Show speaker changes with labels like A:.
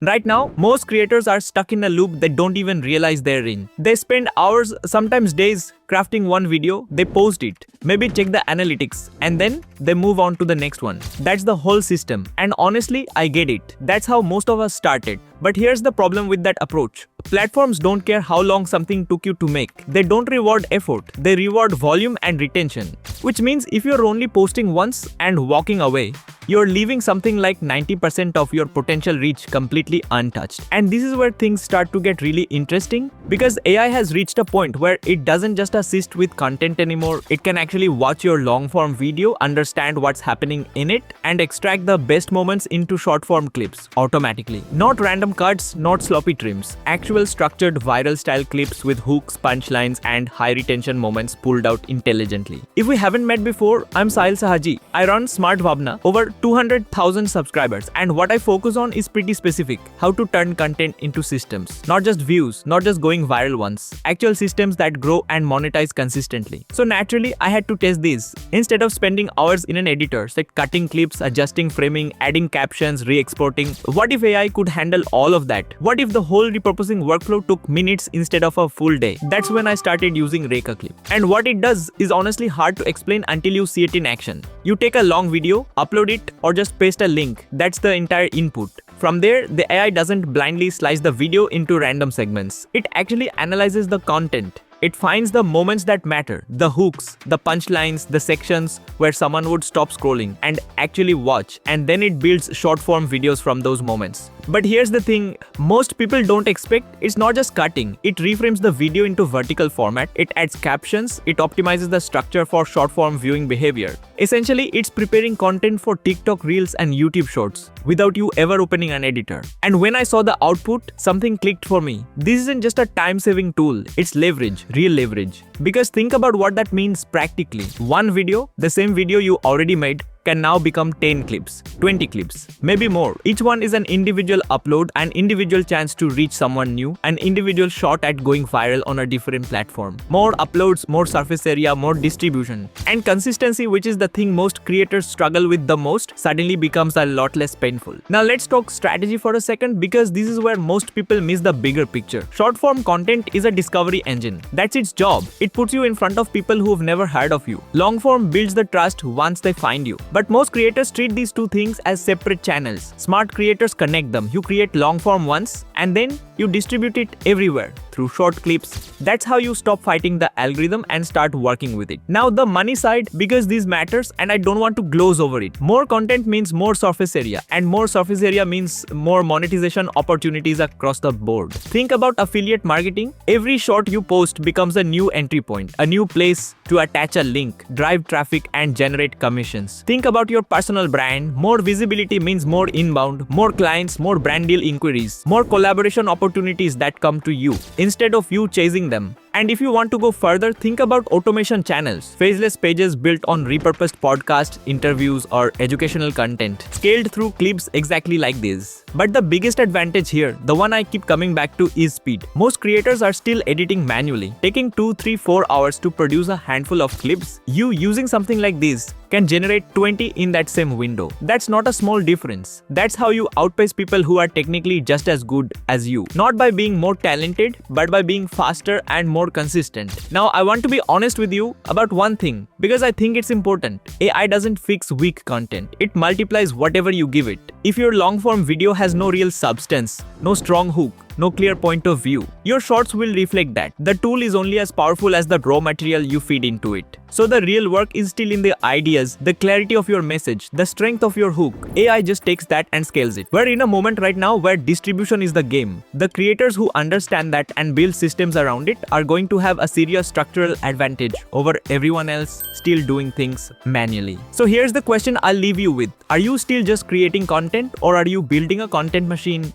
A: Right now, most creators are stuck in a loop they don't even realize they're in. They spend hours, sometimes days, crafting one video, they post it, maybe check the analytics, and then they move on to the next one. That's the whole system. And honestly, I get it. That's how most of us started. But here's the problem with that approach. Platforms don't care how long something took you to make. They don't reward effort. They reward volume and retention. Which means if you're only posting once and walking away, you're leaving something like 90% of your potential reach completely untouched. And this is where things start to get really interesting, because AI has reached a point where it doesn't just assist with content anymore. It can actually watch your long-form video, understand what's happening in it, and extract the best moments into short-form clips automatically. Not random cuts, not sloppy trims. Actual structured viral style clips with hooks, punchlines, and high retention moments pulled out intelligently. If we haven't met before, I'm Sahil Sahaji. I run Smart Vabna, over 200,000 subscribers, and what I focus on is pretty specific: how to turn content into systems. Not just views, not just going viral ones. Actual systems that grow and monetize consistently. So naturally, I had to test these. Instead of spending hours in an editor, like cutting clips, adjusting framing, adding captions, re-exporting, what if AI could handle all of that? What if the whole repurposing workflow took minutes instead of a full day? That's when I started using Reka Clip. And what it does is honestly hard to explain until you see it in action. You take a long video, upload it, or just paste a link. That's the entire input. From there, the AI doesn't blindly slice the video into random segments. It actually analyzes the content. It finds the moments that matter, the hooks, the punchlines, the sections where someone would stop scrolling and actually watch, and then it builds short-form videos from those moments. But here's the thing, most people don't expect it's not just cutting. It reframes the video into vertical format, it adds captions, it optimizes the structure for short-form viewing behavior. Essentially, it's preparing content for TikTok Reels and YouTube Shorts without you ever opening an editor. And when I saw the output, something clicked for me. This isn't just a time-saving tool, it's leverage. Real leverage. Because think about what that means practically. One video, the same video you already made, can now become 10 clips, 20 clips, maybe more. Each one is an individual upload, an individual chance to reach someone new, an individual shot at going viral on a different platform. More uploads, more surface area, more distribution. And consistency, which is the thing most creators struggle with the most, suddenly becomes a lot less painful. Now let's talk strategy for a second, because this is where most people miss the bigger picture. Short form content is a discovery engine. That's its job. It puts you in front of people who've never heard of you. Long form builds the trust once they find you. But most creators treat these two things as separate channels. Smart creators connect them. You create long form once and then you distribute it everywhere through short clips. That's how you stop fighting the algorithm and start working with it. Now the money side, because this matters and I don't want to gloss over it. More content means more surface area, and more surface area means more monetization opportunities across the board. Think about affiliate marketing. Every short you post becomes a new entry point, a new place to attach a link, drive traffic and generate commissions. Think about your personal brand. More visibility means more inbound, more clients, more brand deal inquiries, more collaboration opportunities that come to you instead of you chasing them. And if you want to go further, think about automation channels, faceless pages built on repurposed podcasts, interviews, or educational content, scaled through clips exactly like this. But the biggest advantage here, the one I keep coming back to, is speed. Most creators are still editing manually, taking 2, 3, 4 hours to produce a handful of clips. You using something like this can generate 20 in that same window. That's not a small difference. That's how you outpace people who are technically just as good as you. Not by being more talented, but by being faster and more consistent. Now, I want to be honest with you about one thing, because I think it's important. AI doesn't fix weak content. It multiplies whatever you give it. If your long-form video has no real substance, no strong hook, no clear point of view, your shorts will reflect that. The tool is only as powerful as the raw material you feed into it. So the real work is still in the ideas, the clarity of your message, the strength of your hook. AI just takes that and scales it. We're in a moment right now where distribution is the game. The creators who understand that and build systems around it are going to have a serious structural advantage over everyone else still doing things manually. So here's the question I'll leave you with. Are you still just creating content, or are you building a content machine